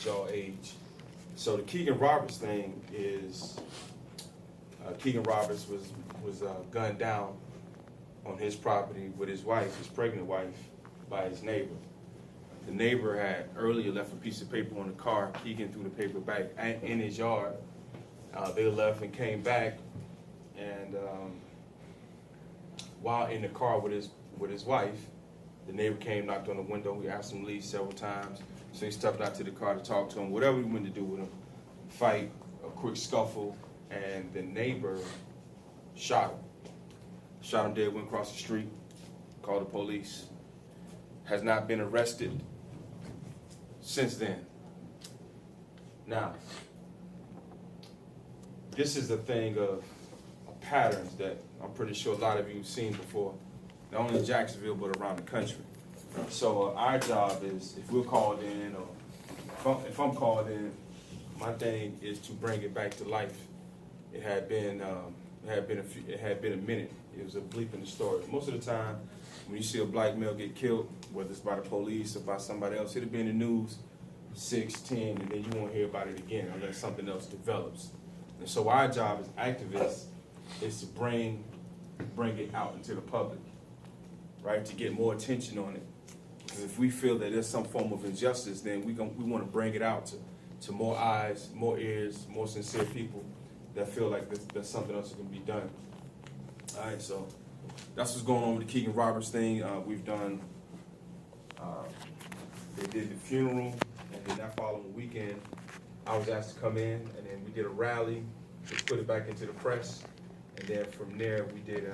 y'all age. So the Keegan Roberts thing is, Keegan Roberts was gunned down on his property with his wife, his pregnant wife, by his neighbor. The neighbor had earlier left a piece of paper on the car. Keegan threw the paper back in his yard. They left and came back, and while in the car with his wife, the neighbor came, knocked on the window. We asked him to leave several times. So he stepped out to the car to talk to him, whatever he wanted to do with him, fight, a quick scuffle, and the neighbor shot him. Shot him dead, went across the street, called the police. Has not been arrested since then. Now, this is a thing of patterns that I'm pretty sure a lot of you have seen before, not only in Jacksonville, but around the country. So our job is, if we're called in, or if I'm called in, my thing is to bring it back to life. It had been a minute. It was a bleep in the story. Most of the time, when you see a black male get killed, whether it's by the police or by somebody else, it'll be in the news 6, 10, and then you won't hear about it again unless something else develops. And so our job as activists is to bring it out into the public, right? To get more attention on it. Because if we feel that there's some form of injustice, then we want to bring it out to more eyes, more ears, more sincere people that feel like there's something else that can be done. All right, so that's what's going on with the Keegan Roberts thing. We've done, they did the funeral, and then that following weekend, I was asked to come in, and then we did a rally, just put it back into the press, and then from there we did,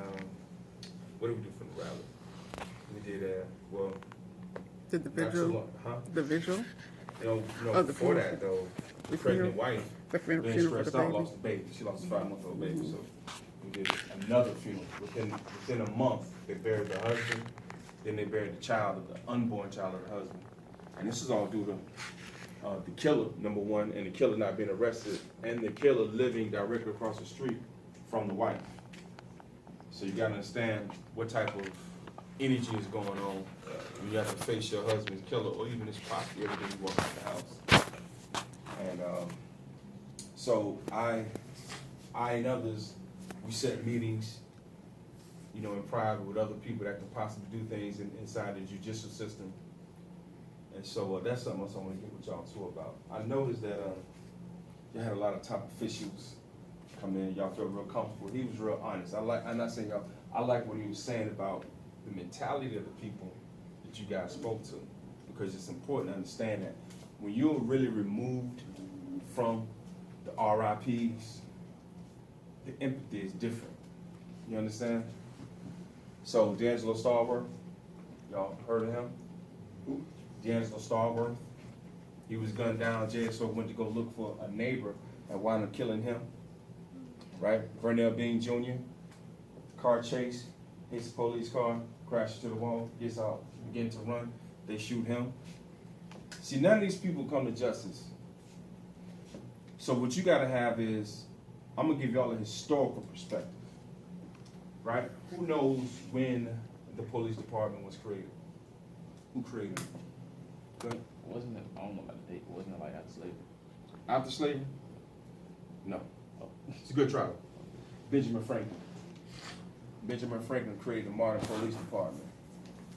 what did we do from the rally? We did, well, Did the visual? The visual? No, Oh, before that though, the pregnant wife, the being funeral for stressed the out, baby. lost a baby. She lost a 5-month-old baby, so we did another funeral. Within a month, they buried the husband, then they buried the child, the unborn child of the husband. And this is all due to the killer, number one, and the killer not being arrested, and the killer living directly across the street from the wife. So you gotta understand what type of energy is going on when you have to face your husband's killer, or even his property every day you walk out the house. And so I and others, we set meetings, in private with other people that can possibly do things inside the judicial system. And so that's something else I want to get with y'all too about. I noticed that you had a lot of top officials come in. Y'all felt real comfortable. He was real honest. I'm not saying y'all. I like what he was saying about the mentality of the people that you guys spoke to, because it's important to understand that when you're really removed from the RIPs, the empathy is different. You understand? So D'Angelo Stallworth, y'all heard of him? Who? D'Angelo Stallworth. He was gunned down. JSO went to go look for a neighbor and wound up killing him. Right? Vernell Bean Jr. Car chase, hits a police car, crashes to the wall, gets out, begin to run. They shoot him. See, none of these people come to justice. So what you gotta have is, I'm gonna give y'all a historical perspective, right? Who knows when the police department was created? Who created it? Good. Wasn't it, I don't know about the date, but wasn't it like after slavery? After slavery? No. Oh. It's a good try. Benjamin Franklin. Benjamin Franklin created the modern police department.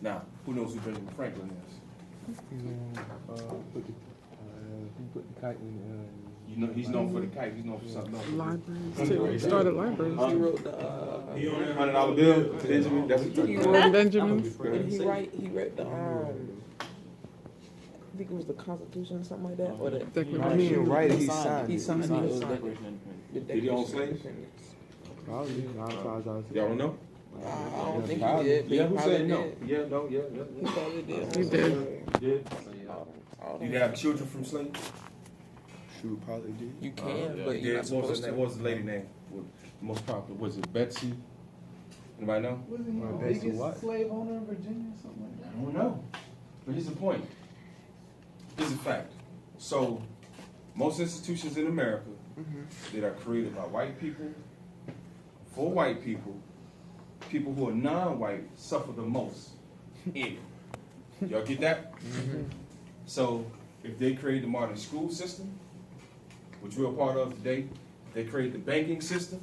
Now, who knows who Benjamin Franklin is? He put the kite in. He's known for the kite. He's known for something else. Libraries too. He started libraries. He wrote the. He on that $100 bill, Benjamin. That's what He you're wrote Benjamin. And he read the I think it was the Constitution or something like that, or the He Declaration. didn't write it, he signed he it. signed It was it. Declaration of Independence. The Did he own Declaration of slaves? Independence. Probably. Y'all don't know? I don't think he did. But Yeah, he who probably said no? did. Yeah, no, yeah. He probably did. He did. Yeah. I don't Did know. you have children from slaves? Shoot, probably did. You can, yeah. but you're Yeah, not supposed to. what was the lady name? The most popular, was it Betsy? Anybody know? Wasn't he Well, the based on biggest what? slave owner in Virginia or something like I that? don't know. But here's the point. Here's a fact. So, most institutions in America that are created by white people, for white people, people who are non-white suffer the most in it. Y'all get that? So, if they create the modern school system, which we're a part of today, if they create the banking system,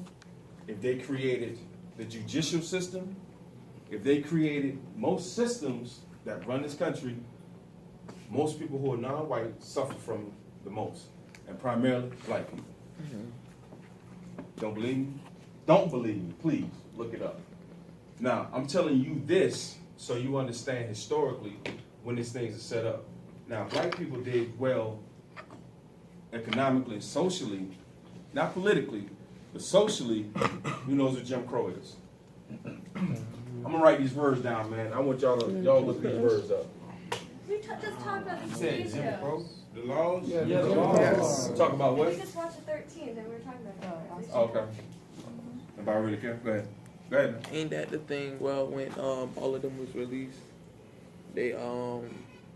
if they created the judicial system, if they created most systems that run this country, most people who are non-white suffer from the most, and primarily black people. Don't believe me? Don't believe me, please, look it up. Now, I'm telling you this so you understand historically when these things are set up. Now, black people did well economically and socially, not politically, but socially. Who knows what Jim Crow is? I'm gonna write these words down, man. I want y'all look these words up. We just talked about You this said days Jim ago. Crow? The laws? Yeah, the the laws. laws. Talk about what? We just watched the 13th and we were talking about it. Oh, okay. If I really care, go ahead. Go ahead. Ain't that the thing? Well, when all of them was released, they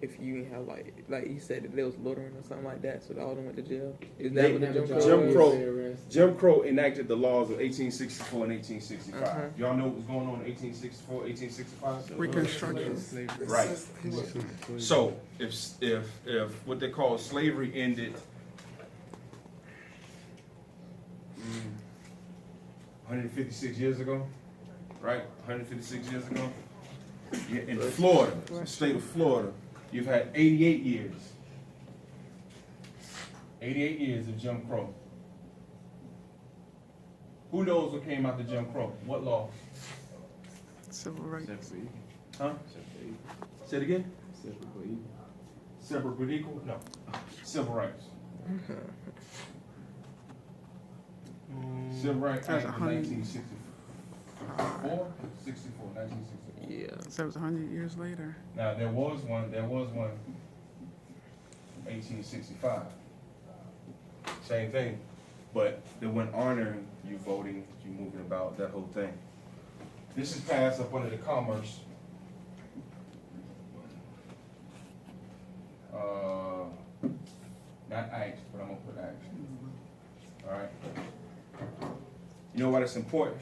if you ain't have like you said that there was loitering or something like that, so all of them went to jail. Is that They- what the Jim Crow? Jim is? Crow. Jim Crow enacted the laws of 1864 and 1865. Uh-huh. Y'all know what was going on in 1864, 1865? Reconstruction. Right. So if what they call slavery ended 156 years ago, right? 156 years ago. Yeah, in Florida, the state of Florida, you've had 88 years. 88 years of Jim Crow. Who knows what came after Jim Crow? What law? Civil rights. Huh? Say it again? Separate but equal? No. Civil rights. Civil Rights Act of 1964? 64, 1964. Yeah. So it was 100 years later. Now, there was one from 1865. Same thing. But they went honoring you voting, you moving about, that whole thing. This is passed up under the Commerce. Not acts, but I'm gonna put acts. All right. You know why that's important?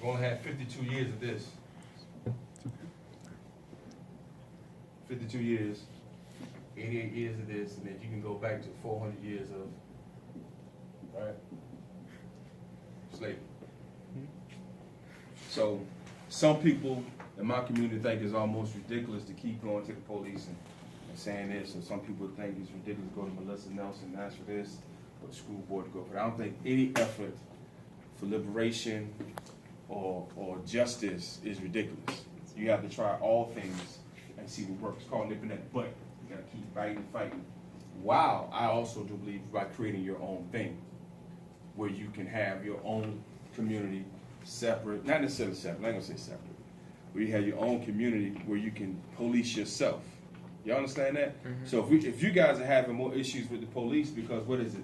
We only had 52 years of this. 52 years, 88 years of this, and then you can go back to 400 years of, right? Slavery. So, some people in my community think it's almost ridiculous to keep going to the police and saying this, and some people think it's ridiculous to go to Melissa Nelson and ask for this, or the school board to go for it. I don't think any effort for liberation or justice is ridiculous. You have to try all things and see what works. It's called nipping at the butt. You gotta keep fighting and fighting. Wow, I also do believe by creating your own thing, where you can have your own community separate, not necessarily separate, I ain't gonna say separate, where you have your own community where you can police yourself. Y'all understand that? Mhm. So if you guys are having more issues with the police, because what is it?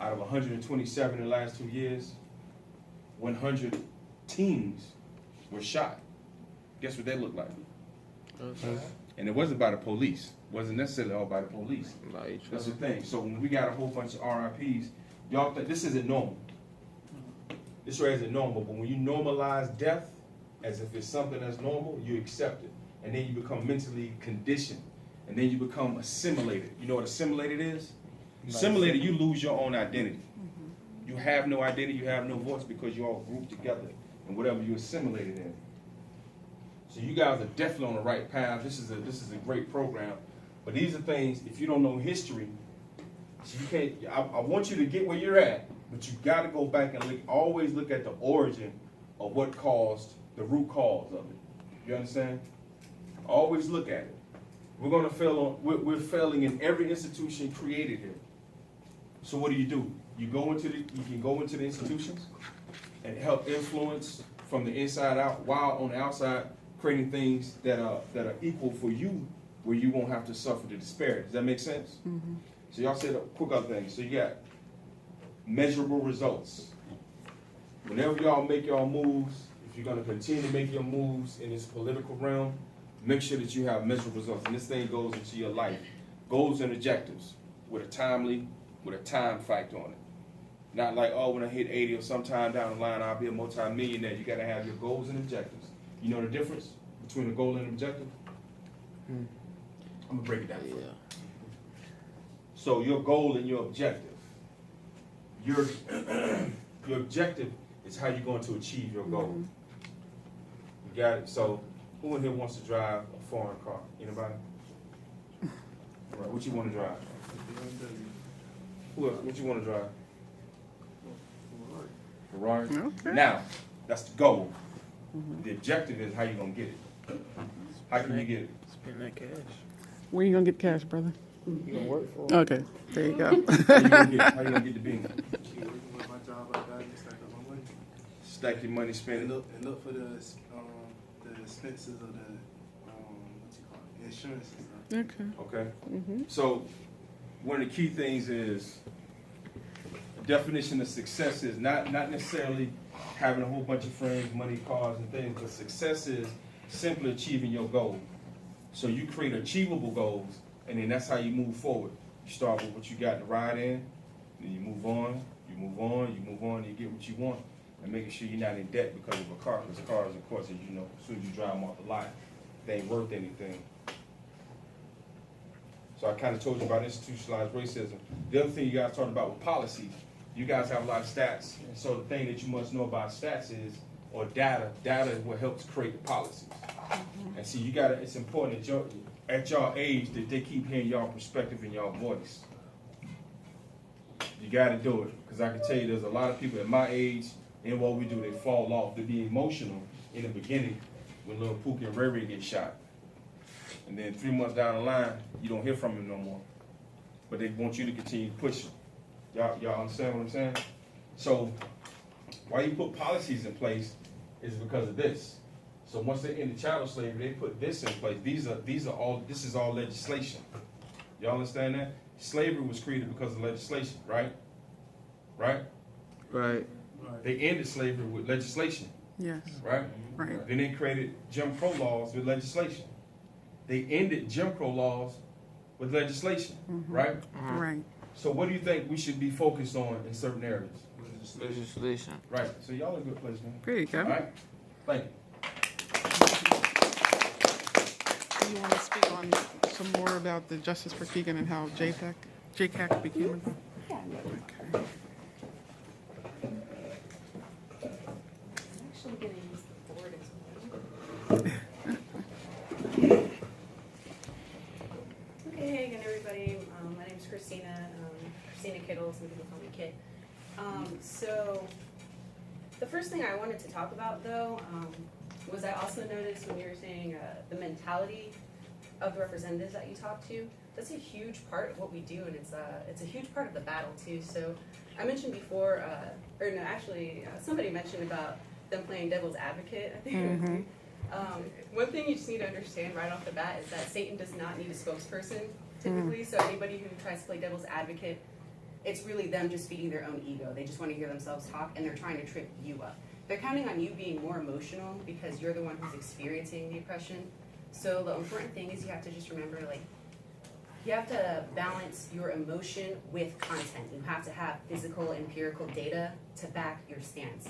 Out of 127 in the last 2 years, 100 teens were shot. Guess what they look like? And it wasn't by the police. It wasn't necessarily all by the police. Like each That's the other. thing. So when we got a whole bunch of RIPs, y'all think this isn't normal. This way isn't normal, but when you normalize death as if it's something that's normal, you accept it. And then you become mentally conditioned. And then you become assimilated. You know what assimilated is? Assimilated, you lose your own identity. You have no identity, you have no voice because you all grouped together and whatever you assimilated in. So you guys are definitely on the right path. This is a great program. But these are things, if you don't know history, so you can't, I want you to get where you're at, but you gotta go back and always look at the origin of what caused, the root cause of it. You understand? Always look at it. We're gonna fail we're failing in every institution created here. So what do? You can go into the institutions and help influence from the inside out, while on the outside creating things that are equal for you, where you won't have to suffer the disparity. Does that make sense? Mm-hmm. So y'all said a quick other thing. So you got measurable results. Whenever y'all make y'all moves, if you're gonna continue to make your moves in this political realm, make sure that you have measurable results. And this thing goes into your life. Goals and objectives with a time factor on it. Not like, oh, when I hit 80 or sometime down the line, I'll be a multi-millionaire. You gotta have your goals and objectives. You know the difference between a goal and an objective? I'm gonna break it down for you. Yeah. So your goal and your objective. Your your objective is how you're going to achieve your goal. You got it? So who in here wants to drive a foreign car? Anybody? All right, what you want to drive? Who else? What you want to drive? Ferrari. Okay. Now, that's the goal. The objective is how you gonna get it. How can you get it? Spend that cash. Where you gonna get cash, brother? You gonna work for it? Okay, there you go. How you gonna get the bean? Keep working with my job like that and stack up my money. Stack your money, spend And it. look for the expenses of the what you call it, insurance and stuff. Okay. Okay. So one of the key things is the definition of success is not necessarily having a whole bunch of friends, money, cars, and things, but success is simply achieving your goal. So you create achievable goals, and then that's how you move forward. You start with what you got to ride in, then you move on, you move on, you move on, and you get what you want, and making sure you're not in debt because of a car. Because cars, of course, as you know, as soon as you drive them off the lot, they ain't worth anything. So I kind of told you about institutionalized racism. The other thing you guys talked about with policies, you guys have a lot of stats, and so the thing that you must know about stats is, or data is what helps create the policies. And see, you gotta, it's important at your age that they keep hearing y'all perspective and y'all voice. You gotta do it, because I can tell you there's a lot of people at my age, and what we do, they fall off. They be emotional in the beginning when little Pookie and Ray Ray get shot. And then 3 months down the line, you don't hear from them no more. But they want you to continue pushing. Y'all understand what I'm saying? So why you put policies in place is because of this. So once they end the chattel slavery, they put this in place. This is all legislation. Y'all understand that? Slavery was created because of legislation, right? Right? Right. They ended slavery with legislation, Yes. right? Right. Then they created Jim Crow laws with legislation. They ended Jim Crow laws with legislation, right? Right. So what do you think we should be focused on in certain areas? Legislation. Right. So y'all in a good place, man. There you go. All right. Thank you. Do you want to speak on some more about the Justice for Keegan and how JCAC became a... Okay. I'm actually gonna use the board as well. Okay, hey again, everybody. My name is Christina. Christina Kittle. Some people call me Kit. So the first thing I wanted to talk about, though, was I also noticed when you were saying the mentality of the representatives that you talk to. That's a huge part of what we do, and it's a huge part of the battle too. So I mentioned before, or no, actually, somebody mentioned about them playing devil's advocate. I think. One thing you just need to understand right off the bat is that Satan does not need a spokesperson typically. So anybody who tries to play devil's advocate, it's really them just feeding their own ego. They just want to hear themselves talk, and they're trying to trip you up. They're counting on you being more emotional because you're the one who's experiencing the oppression. So the important thing is you have to just remember, like, you have to balance your emotion with content. You have to have physical, empirical data to back your stance.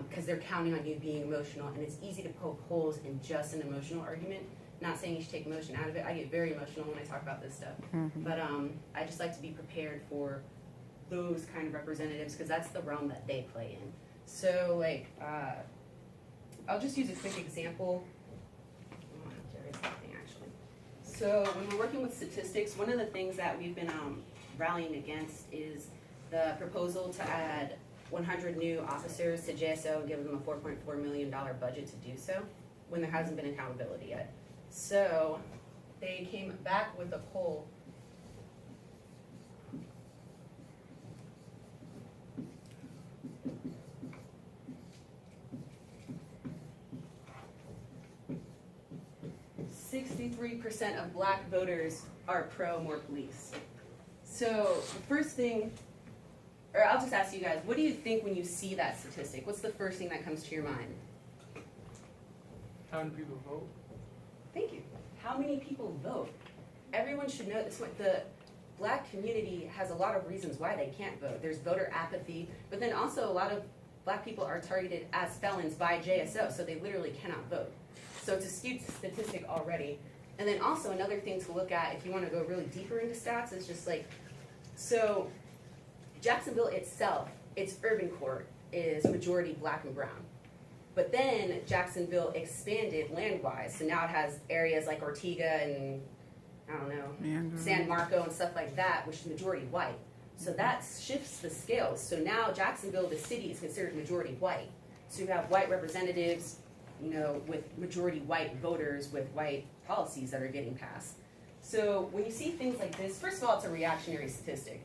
Because they're counting on you being emotional, and it's easy to poke holes in just an emotional argument. Not saying you should take emotion out of it. I get very emotional when I talk about this stuff. But I just like to be prepared for those kind of representatives because that's the realm that they play in. So, like, I'll just use a quick example. There is something, actually. So when we're working with statistics, one of the things that we've been rallying against is the proposal to add 100 new officers to JSO and give them a $4.4 million budget to do so when there hasn't been accountability yet. So they came back with a poll. "63% of black voters are pro more police." So the first thing, or I'll just ask you guys, what do you think when you see that statistic? What's the first thing that comes to your mind? How many people vote? Thank you. How many people vote? Everyone should know this. The black community has a lot of reasons why they can't vote. There's voter apathy, but then also a lot of black people are targeted as felons by JSO, so they literally cannot vote. So it's a skewed statistic already. And then also another thing to look at if you want to go really deeper into stats is just like So Jacksonville itself, its urban core is majority black and brown. But then Jacksonville expanded land-wise, so now it has areas like Ortega and, I don't know, Mandarin. San Marco and stuff like that, which is majority white. So that shifts the scales. So now Jacksonville, the city, is considered majority white. So you have white representatives, you know, with majority white voters with white policies that are getting passed. So when you see things like this, first of all, it's a reactionary statistic.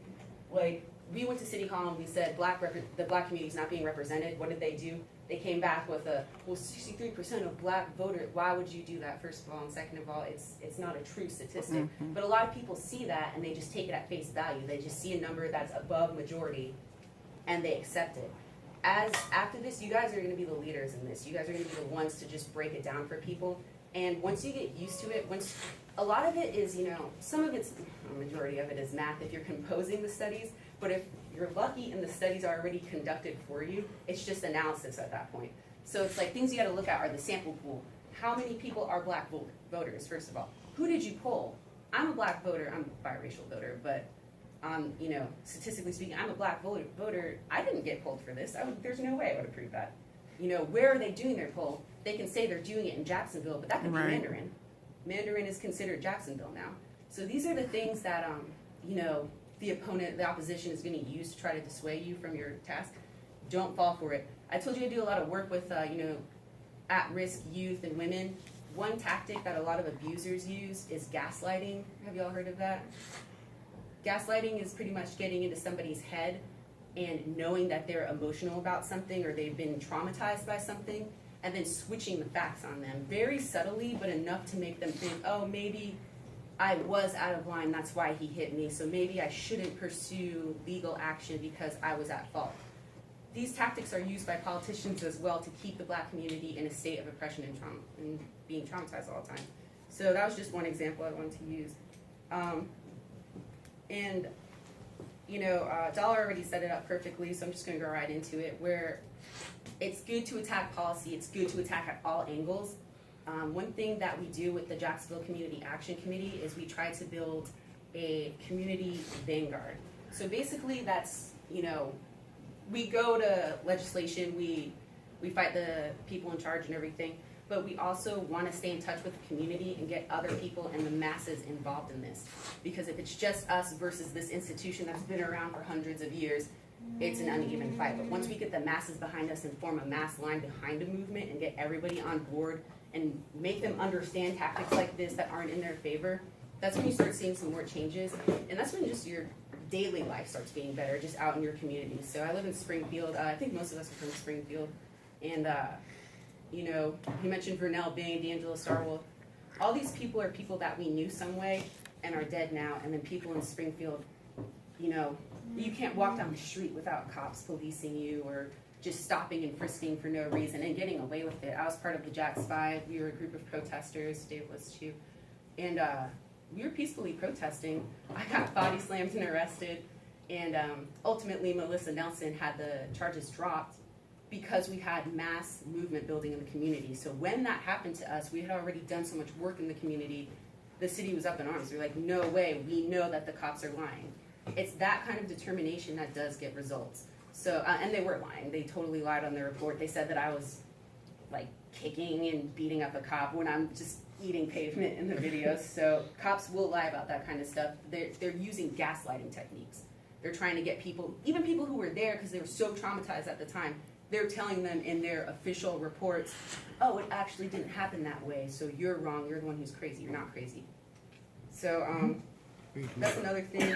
Like, we went to City Hall and we said the black community is not being represented. What did they do? They came back with well, 63% of black voters. Why would you do that, first of all? And second of all, it's not a true statistic. But a lot of people see that and they just take it at face value. They just see a number that's above majority and they accept it. After this, you guys are going to be the leaders in this. You guys are going to be the ones to just break it down for people. And once you get used to it, a lot of it is, you know, some of it's, a majority of it is math if you're composing the studies, but if you're lucky and the studies are already conducted for you, it's just analysis at that point. So it's like things you gotta look at are the sample pool. How many people are black voters, first of all? Who did you poll? I'm a black voter, I'm a biracial voter, but you know, statistically speaking, I'm a black voter. I didn't get polled for this. There's no way I would have proved that. You know, where are they doing their poll? They can say they're doing it in Jacksonville, but that could be Right. Mandarin. Mandarin is considered Jacksonville now. So these are the things that, you know, the opposition is going to use to try to dissuade you from your task. Don't fall for it. I told you I do a lot of work with, you know, at-risk youth and women. One tactic that a lot of abusers use is gaslighting. Have you all heard of that? Gaslighting is pretty much getting into somebody's head and knowing that they're emotional about something or they've been traumatized by something, and then switching the facts on them very subtly, but enough to make them think, oh, maybe I was out of line, that's why he hit me, so maybe I shouldn't pursue legal action because I was at fault. These tactics are used by politicians as well to keep the black community in a state of oppression and trauma and being traumatized all the time. So that was just one example I wanted to use. And you know, Dollar already set it up perfectly, so I'm just gonna go right into it, where it's good to attack policy, it's good to attack at all angles. One thing that we do with the Jacksonville Community Action Committee is we try to build a community vanguard. So basically that's, you know, we go to legislation, we fight the people in charge and everything, but we also want to stay in touch with the community and get other people and the masses involved in this. Because if it's just us versus this institution that's been around for hundreds of years, it's an uneven fight. But once we get the masses behind us and form a mass line behind a movement and get everybody on board and make them understand tactics like this that aren't in their favor, that's when you start seeing some more changes. And that's when just your daily life starts being better, just out in your community. So I live in Springfield. I think most of us are from Springfield. And, you know, you mentioned Vernell Bain, D'Angelo Starwolf. All these people are people that we knew some way and are dead now. And then people in Springfield, you know, you can't walk down the street without cops policing you or just stopping and frisking for no reason and getting away with it. I was part of the Jax 5. We were a group of protesters. Dave was too. And we were peacefully protesting. I got body slammed and arrested. And ultimately, Melissa Nelson had the charges dropped because we had mass movement building in the community. So when that happened to us, we had already done so much work in the community. The city was up in arms. We were like, no way, we know that the cops are lying. It's that kind of determination that does get results. So, and they were lying. They totally lied on their report. They said that I was like kicking and beating up a cop when I'm just eating pavement in the videos. So cops will lie about that kind of stuff. They're using gaslighting techniques. They're trying to get people, even people who were there because they were so traumatized at the time, they're telling them in their official reports, oh, it actually didn't happen that way, so you're wrong, you're the one who's crazy, you're not crazy. So that's another thing.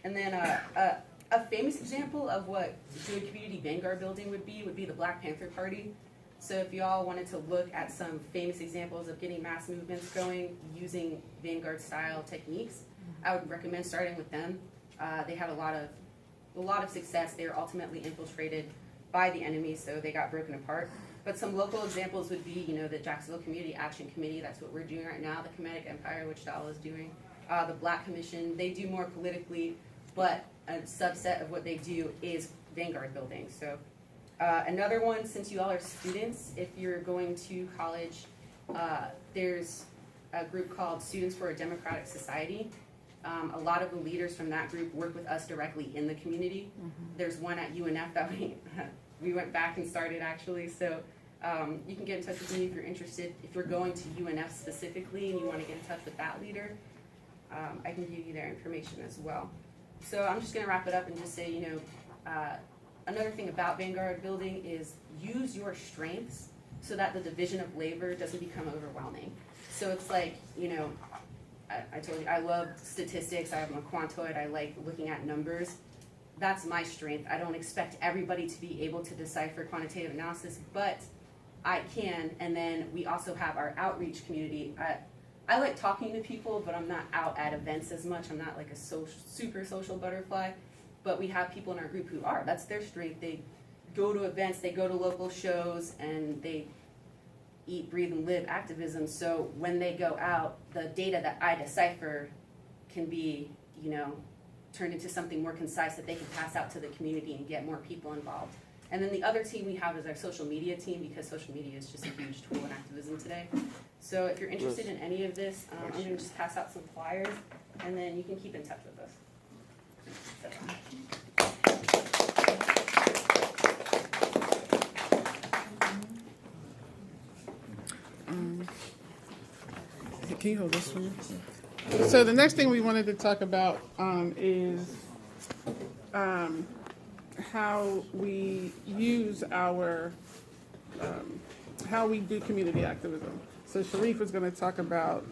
And then a famous example of what doing community vanguard building would be the Black Panther Party. So if you all wanted to look at some famous examples of getting mass movements going using vanguard style techniques, I would recommend starting with them. They had a lot of success. They were ultimately infiltrated by the enemy, so they got broken apart. But some local examples would be, you know, the Jacksonville Community Action Committee, that's what we're doing right now, the Kemetic Empire, which Dala is doing, the Black Commission, they do more politically, but a subset of what they do is vanguard building. So another one, since you all are students, if you're going to college, there's a group called Students for a Democratic Society. A lot of the leaders from that group work with us directly in the community. There's one at UNF that we went back and started actually, so you can get in touch with me if you're interested. If you're going to UNF specifically and you want to get in touch with that leader, I can give you their information as well. So I'm just going to wrap it up and just say, another thing about Vanguard Building is use your strengths so that the division of labor doesn't become overwhelming. So it's like, I told you, I love statistics, I'm a quantoid, I like looking at numbers. That's my strength. I don't expect everybody to be able to decipher quantitative analysis, but I can. And then we also have our outreach community. I like talking to people, but I'm not out at events as much. I'm not like a super social butterfly, but we have people in our group who are. That's their strength. They go to events, they go to local shows, and they eat, breathe, and live activism. So when they go out, the data that I decipher can be, turned into something more concise that they can pass out to the community and get more people involved. And then the other team we have is our social media team, because social media is just a huge tool in activism today. So if you're interested in any of this, I'm going to just pass out some flyers, and then you can keep in touch with us. Can you hold this for me? So the next thing we wanted to talk about is how we use how we do community activism. So Sharif is going to talk about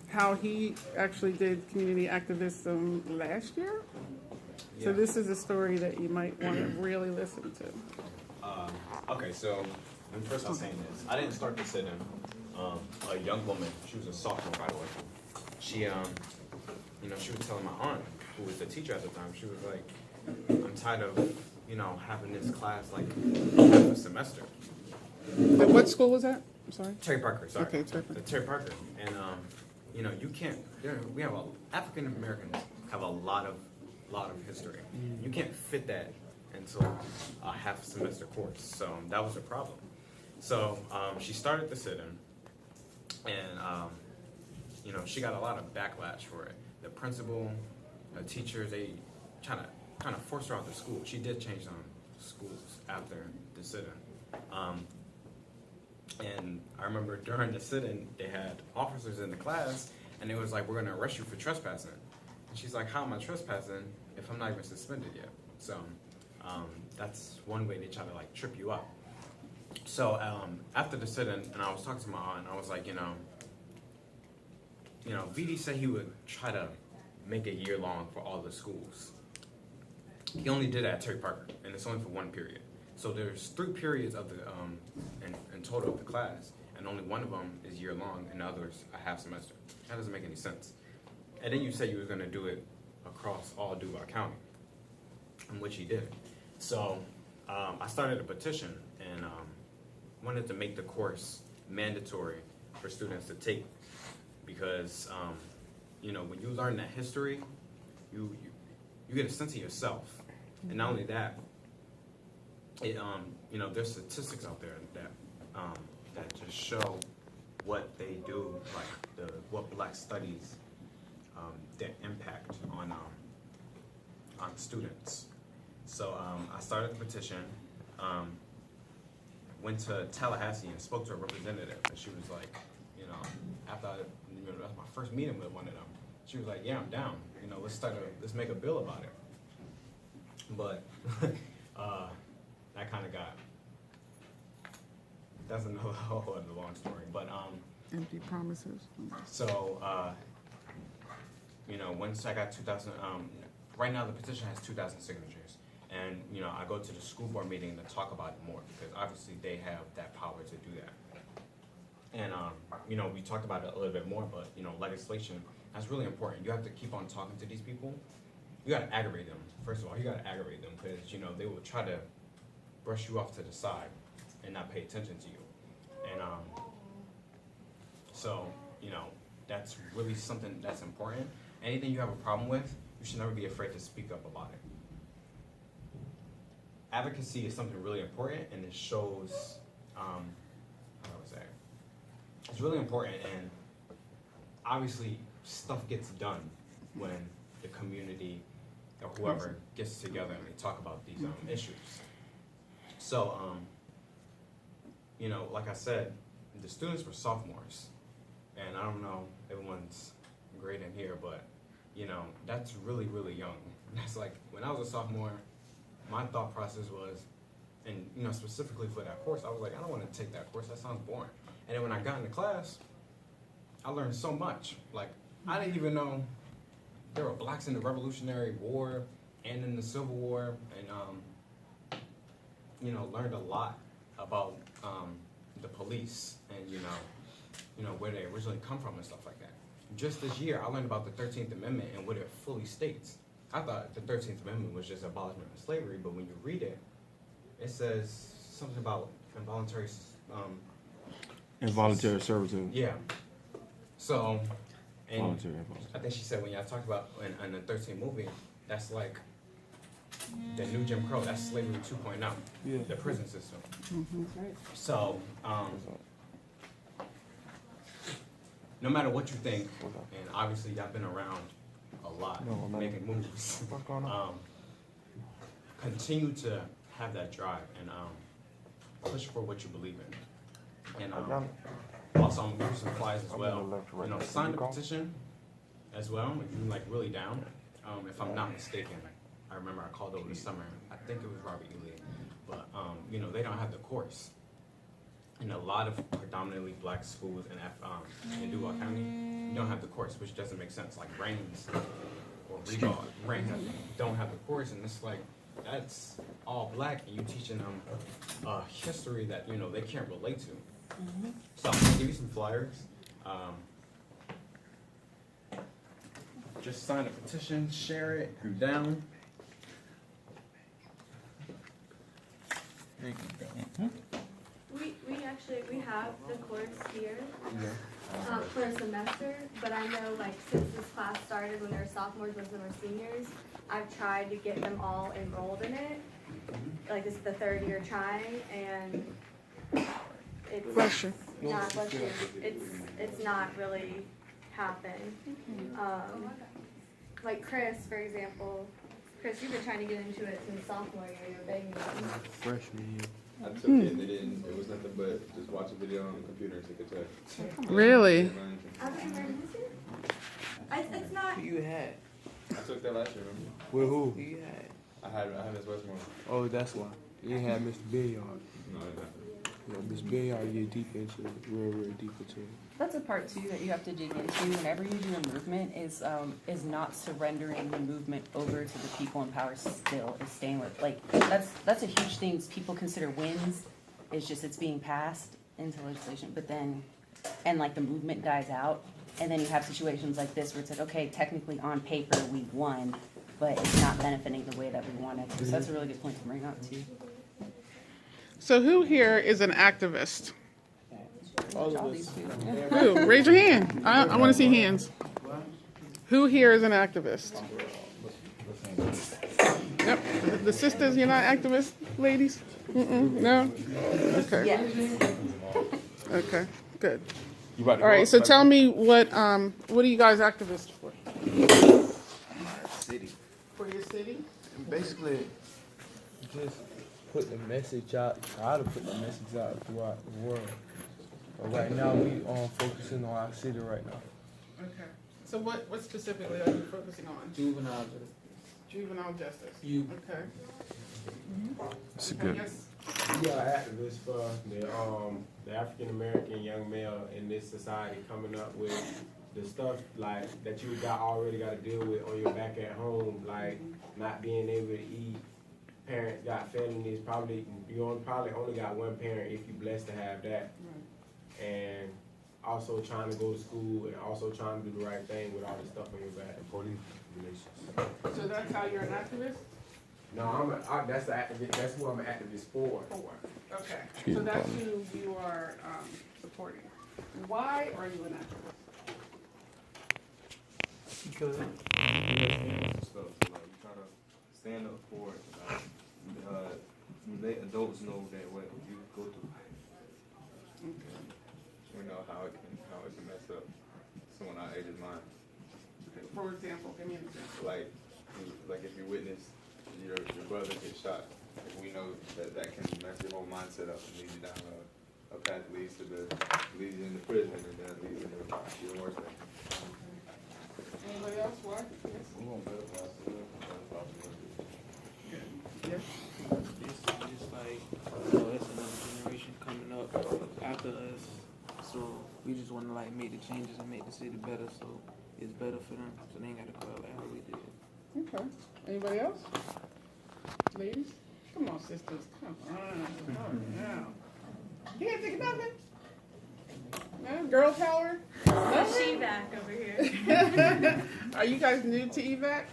how he actually did community activism last year. So this is a story that you might want to really listen to. Okay, so let me first start saying this. I didn't start this in a young woman. She was a sophomore, by the way. She, she was telling my aunt, who was the teacher at the time, she was like, I'm tired of, having this class like half a semester. At what school was that? I'm sorry. Terry Parker, sorry. Okay, Terry Parker. Terry Parker. And, you can't, we have African Americans have a lot of history. You can't fit that into a half a semester course. So that was a problem. So she started the sit-in, and she got a lot of backlash for it. The principal, the teachers, they kind of forced her out of school. She did change schools after the sit-in. And I remember during the sit-in, they had officers in the class, and it was like, we're going to arrest you for trespassing. And she's like, how am I trespassing if I'm not even suspended yet? So that's one way they try to like trip you up. So after the sit-in, and I was talking to my aunt, I was like, VD said he would try to make a year long for all the schools. He only did that at Terry Parker, and it's only for one period. So there's 3 periods of the in total of the class, and only one of them is year long, and the others a half semester. That doesn't make any sense. And then you said you were going to do it across all Duval County, in which he did. So I started a petition and wanted to make the course mandatory for students to take, because when you learn that history, you get a sense of yourself, and not only that, it there's statistics out there that just show what they do, like what Black studies their impact on students. So I started the petition, went to Tallahassee and spoke to a representative, and she was like, after that's my first meeting with one of them, she was like, yeah, I'm down. Let's make a bill about it. But that kind of that's another whole other long story. But Empty promises. so once I got 2,000, right now the petition has 2,000 signatures, and I go to the school board meeting to talk about it more, because obviously they have that power to do that. And we talked about it a little bit more, but legislation, that's really important. You have to keep on talking to these people. You got to aggravate them. First of all, you got to aggravate them, because they will try to brush you off to the side and not pay attention to you. And so that's really something that's important. Anything you have a problem with, you should never be afraid to speak up about it. Advocacy is something really important, and it shows, how do I say it? It's really important, and obviously stuff gets done when the community or whoever gets together and they talk about these issues. So, you know, like I said, the students were sophomores, and I don't know, everyone's great in here, but you know, that's really, really young. That's like, when I was a sophomore, my thought process was, and you know, specifically for that course, I was like, I don't want to take that course, that sounds boring. And then when I got into class, I learned so much. Like, I didn't even know there were blacks in the Revolutionary War and in the Civil War, and you know, learned a lot about the police and you know where they originally come from and stuff like that. Just this year, I learned about the 13th Amendment and what it fully states. I thought the 13th Amendment was just abolishment of slavery, but when you read it, it says something about involuntary. Involuntary servitude. Yeah. So, and Voluntary. I think she said when y'all talked about in the 13th movie, that's like the new Jim Crow. That's slavery 2.0. Yeah. The prison system. So, no matter what you think, and obviously y'all been around a lot, making moves. Continue to have that drive and push for what you believe in. And also, I'm gonna give you some flyers as well. You know, sign the petition as well if you're like really down. If I'm not mistaken, I remember I called over the summer. I think it was Robert E. Lee, but you know, they don't have the course. In a lot of predominantly black schools in Duval County, you don't have the course, which doesn't make sense. Like Rains or Rain don't have the course, and it's like that's all black, and you teaching them history that you know they can't relate to. So I'm gonna give you some flyers. Just sign a petition, share it, if you're down. Thank you. We have the course here for a semester, but I know like since this class started when they were sophomores, when they were seniors, I've tried to get them all enrolled in it. Like this is the third year trying, and it's it's not really happened. Like Chris, for example. Chris, you've been trying to get into it since sophomore year. You were begging me. Freshman year. I took it and it was nothing but just watch a video on the computer and take a test. Really? I don't remember. It's not. Who you had? I took that last year, remember? With who? Who you had? I had Miss Westmore. Oh, that's why. You had Mr. Billiard. No, I didn't. You know, Miss Billiard get deep into it, real deep into it. That's a part too that you have to dig into whenever you do a movement is not surrendering the movement over to the people in power still, is staying with, like, that's a huge thing people consider wins, is just it's being passed into legislation, but then, and like the movement dies out, and then you have situations like this where it's like, okay, technically on paper we won, but it's not benefiting the way that we wanted to. So that's a really good point to bring up too. So who here is an activist? All of us. Who? Raise your hand. I want to see hands. Who here is an activist? Yep. The sisters, you're not activists, ladies? No? Okay. Yeah. Okay, good. You about to All go right, up? so tell me what are you guys activists for? City. For your city? Basically, just put the message out, try to put the message out throughout the world. But right now, we focusing on our city right now. Okay. So what specifically are you focusing on? Juvenile justice. Juvenile justice. You. Okay. It's Okay, yes. We are activists for the African American young male in this society, coming up with the stuff like that you already got to deal with on your back at home, like not being able to eat. Parents got felonies. You probably only got one parent if you're blessed to have that. And also trying to go to school and also trying to do the right thing with all the stuff on your back. Police relations. So that's how you're an activist? No, that's the activist. That's who I'm an activist for. Okay. So that's who you are supporting. Why are you an activist? Because Stuff. So, like, we try to stand up for it. Let adults know that what you go through. We know how it can mess up someone our age's mind. For example, give me an example. Like if you witness your brother get shot, like we know that can mess your whole mindset up and lead you down a path that leads you into prison and then leads you into even worse things. Anybody else? What? Yes. We want better possibilities. Yes. It's like, it's another generation coming up after us, so we just want to like make the changes and make the city better, so it's better for them, so they ain't got to go out like how we did. Okay. Anybody else? Ladies? Come on, sisters. Come on. Oh, now. You can't think of nothing? No? Girl power? Nothing? EVAC over here. Are you guys new to EVAC?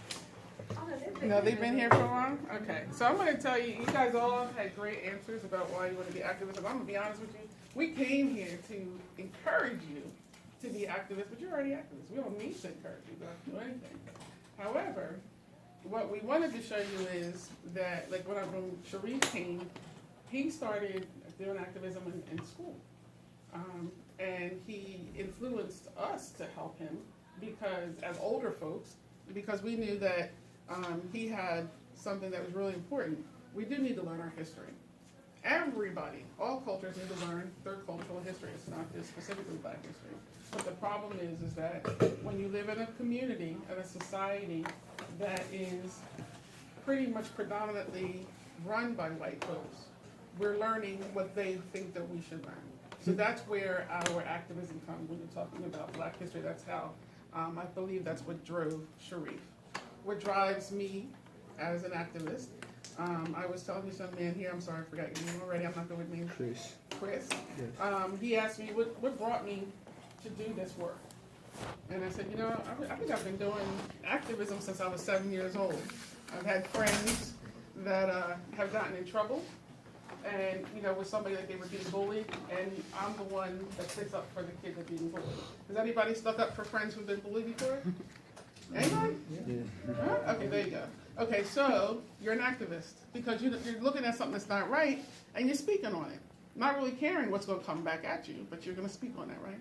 No, they've been here for a while? Okay. So I'm going to tell you, you guys all had great answers about why you want to be activists. And I'm going to be honest with you. We came here to encourage you to be activists, but you're already activists. We don't need to encourage you to do anything. However, what we wanted to show you is that, like when Sharif came, he started doing activism in school. And he influenced us to help him because, as older folks, because we knew that he had something that was really important. We do need to learn our history. Everybody, all cultures need to learn their cultural history. It's not just specifically Black history. But the problem is that when you live in a community, in a society that is pretty much predominantly run by white folks, we're learning what they think that we should learn. So that's where our activism comes when you're talking about Black history. That's how, I believe that's what drove Sharif. What drives me as an activist, I was telling you some man here, I'm sorry, I forgot your name already, I'm not good with names. Chris. Chris. Yes. He asked me, what brought me to do this work? And I said, you know, I think I've been doing activism since I was 7 years old. I've had friends that have gotten in trouble, and you know, with somebody that they were being bullied, and I'm the one that sticks up for the kid that's being bullied. Has anybody stuck up for friends who've been bullied before? Anybody? Yeah. Huh? Okay, there you go. Okay, so you're an activist because you're looking at something that's not right and you're speaking on it. Not really caring what's going to come back at you, but you're going to speak on that, right?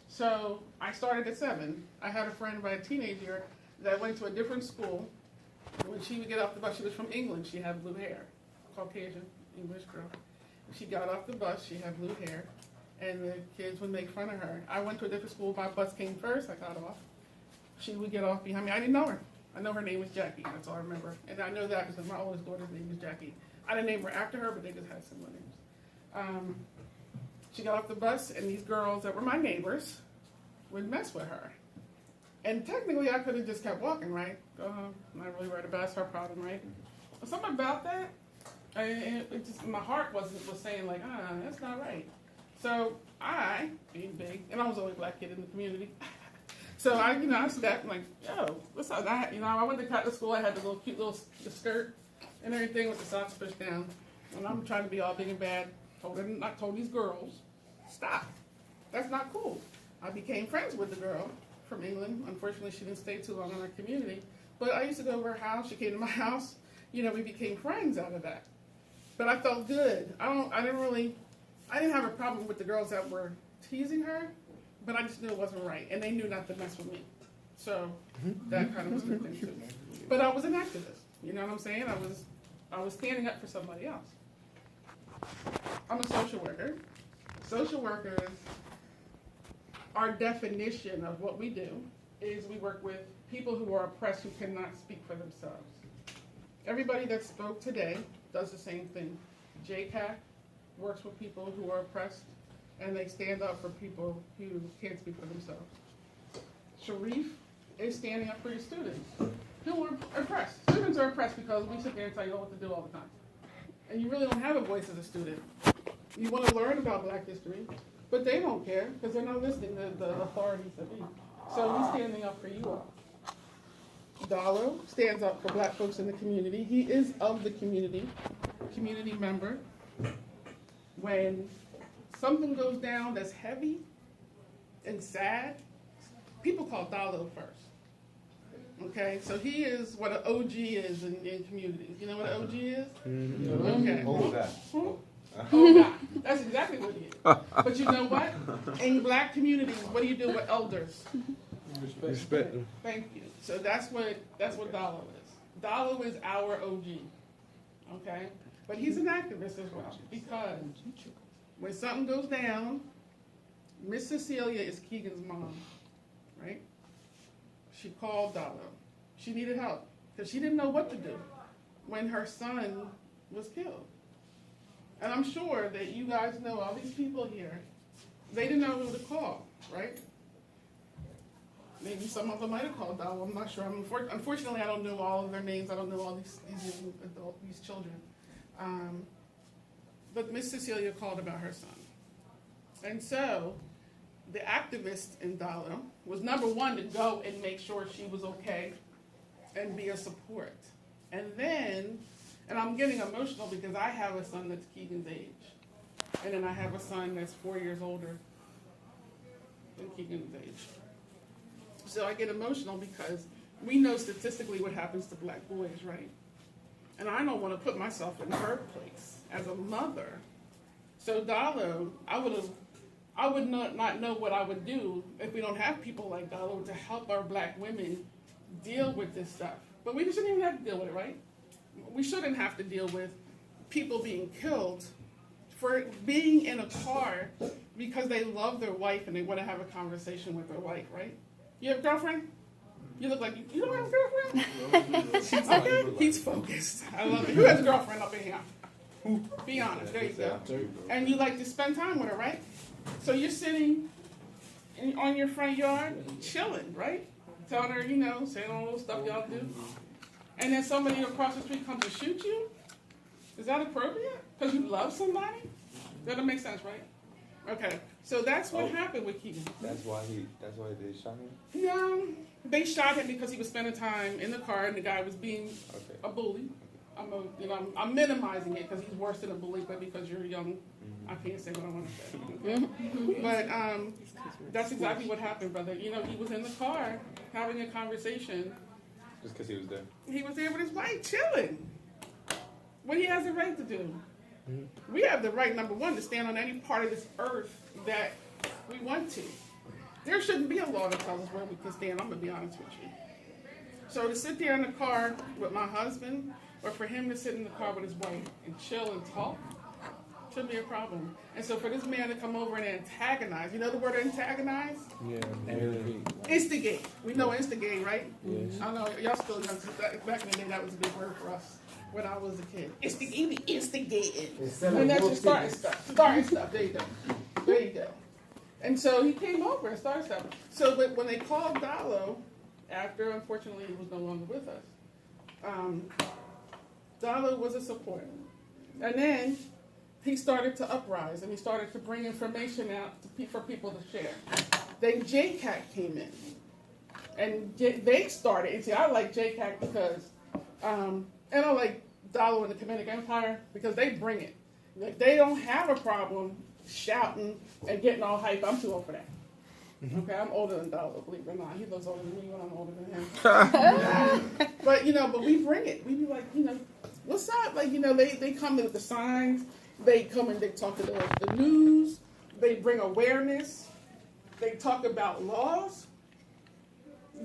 So I started at 7. I had a friend by a teenager that went to a different school. When she would get off the bus, she was from England. She had blue hair, Caucasian, English girl. She got off the bus, she had blue hair, and the kids would make fun of her. I went to a different school. My bus came first. I got off. She would get off behind me. I didn't know her. I know her name was Jackie. That's all I remember. And I know that because my oldest daughter's name is Jackie. I didn't name her after her, but they just had similar names. She got off the bus, and these girls that were my neighbors would mess with her. And technically, I could have just kept walking, right? Go home. I'm not really worried about it. It's her problem, right? But something about that, it just, my heart was saying like, that's not right. So I, being big, and I was the only Black kid in the community. So I stepped like, yo, what's up? I went to Catholic school. I had the little cute little the skirt and everything with the socks pushed down. And I'm trying to be all big and bad. I told these girls, stop. That's not cool. I became friends with the girl from England. Unfortunately, she didn't stay too long in our community. But I used to go to her house. She came to my house. We became friends out of that. But I felt good. I didn't have a problem with the girls that were teasing her. But I just knew it wasn't right, and they knew not to mess with me. So that kind of was the thing too. But I was an activist. You know what I'm saying? I was standing up for somebody else. I'm a social worker. Social workers, our definition of what we do is we work with people who are oppressed who cannot speak for themselves. Everybody that spoke today does the same thing. JCAC works with people who are oppressed, and they stand up for people who can't speak for themselves. Sharif is standing up for your students who are oppressed. Students are oppressed because we sit there and tell you what to do all the time. And you really don't have a voice as a student. You want to learn about Black history, but they don't care because they're not listening to the authorities that be. So he's standing up for you all. Dallo stands up for Black folks in the community. He is of the community member. When something goes down that's heavy and sad, people call Dallo first. Okay, so he is what an OG is in communities. You know what an OG is? Mm-hmm. Okay. Oh, God. Oh, God. That's exactly what he is. But you know what? In Black communities, what do you do with elders? Respect them. Thank you. So that's what Dalo is. Dalo is our OG, okay? But he's an activist as well, because when something goes down, Miss Cecilia is Keegan's mom, right? She called Dalo. She needed help because she didn't know what to do when her son was killed. And I'm sure that you guys know, all these people here, they didn't know who to call, right? Maybe some of them might have called Dalo, I'm not sure. Unfortunately, I don't know all of their names. I don't know all these children. But Miss Cecilia called about her son. And so the activist in Dalo was number one to go and make sure she was okay and be a support. And then, and I'm getting emotional because I have a son that's Keegan's age. And then I have a son that's 4 years older than Keegan's age. So I get emotional because we know statistically what happens to black boys, right? And I don't want to put myself in her place as a mother. So Dalo, I would not know what I would do if we don't have people like Dalo to help our black women deal with this stuff. But we shouldn't even have to deal with it, right? We shouldn't have to deal with people being killed for being in a car because they love their wife and they want to have a conversation with their wife, right? You have a girlfriend? You look like you don't have a girlfriend? Okay, he's focused. I love it. Who has a girlfriend up in here? Be honest, there you go. And you like to spend time with her, right? So you're sitting on your front yard, chilling, right? Telling her, saying all the stuff y'all do. And then somebody across the street comes to shoot you? Is that appropriate? Because you love somebody? That'll make sense, right? Okay, so that's what happened with Keegan. That's why they shot him? No, they shot him because he was spending time in the car and the guy was being a bully. I'm minimizing it because he's worse than a bully, but because you're young, I can't say what I want to say. But that's exactly what happened, brother. He was in the car having a conversation. Just because he was there? He was there with his wife, chilling. What he has the right to do. We have the right, number one, to stand on any part of this earth that we want to. There shouldn't be a law that tells us where we can stand, I'm going to be honest with you. So to sit there in the car with my husband, or for him to sit in the car with his wife and chill and talk, shouldn't be a problem. And so for this man to come over and antagonize, you know the word antagonize? Yeah. Instigate. We know instigate, right? Yes. I know, y'all still young. Back in the day, that was a big word for us when I was a kid. Instigating. And that's just starting stuff. There you go. And so he came over and started stuff. So when they called Dalo, after unfortunately he was no longer with us, Dalo was a support. And then he started to uprise and he started to bring information out for people to share. Then JCAC came in. And they started, and see, I like JCAC because, and I like Dalo and the Kemetic Empire because they bring it. Like, they don't have a problem shouting and getting all hype. I'm too old for that. Okay, I'm older than Dalo, believe it or not. He looks older than me when I'm older than him. But we bring it. We be like, what's up? Like, they come in with the signs. They come and they talk to the news. They bring awareness. They talk about laws.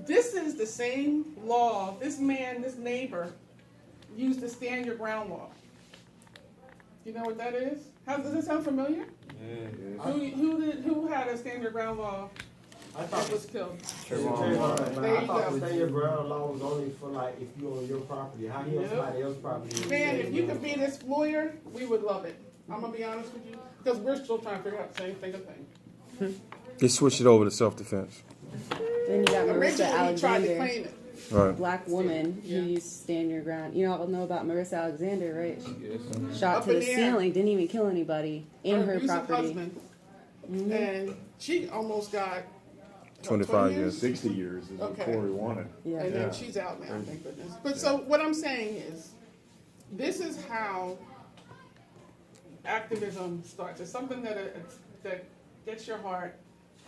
This is the same law this neighbor used the stand your ground law. You know what that is? Does it sound familiar? Yeah. Who had a stand your ground law that was killed? I thought the stand your ground law was only for like if you're on your property. How you on somebody else's property? Man, if you could be this lawyer, we would love it. I'm gonna be honest with you, because we're still trying to figure out the same thing. They switched it over to self-defense. Then you got Marissa Originally, he tried to Alexander, claim it. Right. black woman who used to stand your ground. You all know about Marissa Alexander, right? Shot Up to in the the air. ceiling, didn't even kill anybody in her abusive property. husband. And she almost got 25 years. 60 years is what Corey wanted. Yeah. And then she's out now, thank goodness. But so what I'm saying is, this is how activism starts. It's something that gets your heart,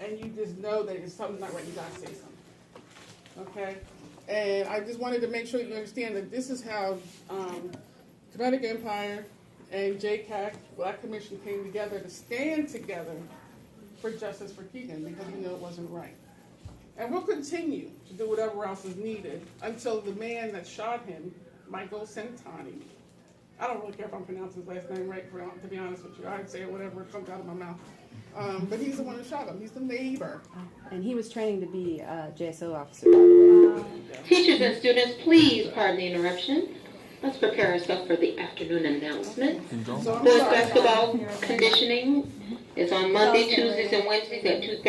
and you just know that it's something not right. You gotta say something. Okay? And I just wanted to make sure you understand that this is how Kemetic Empire and JCAC, Black Commission, came together to stand together for justice for Keegan because we know it wasn't right. And we'll continue to do whatever else is needed until the man that shot him, Michael Santani, I don't really care if I'm pronouncing his last name right, to be honest with you. I'd say whatever comes out of my mouth. But he's the one who shot him. He's the neighbor. And he was training to be a JSO officer, by the way. Teachers and students, please pardon the interruption. Let's prepare ourselves for the afternoon announcement. So I'm Boys sorry. basketball conditioning is on Monday, Tuesdays, and Wednesdays at 2:30.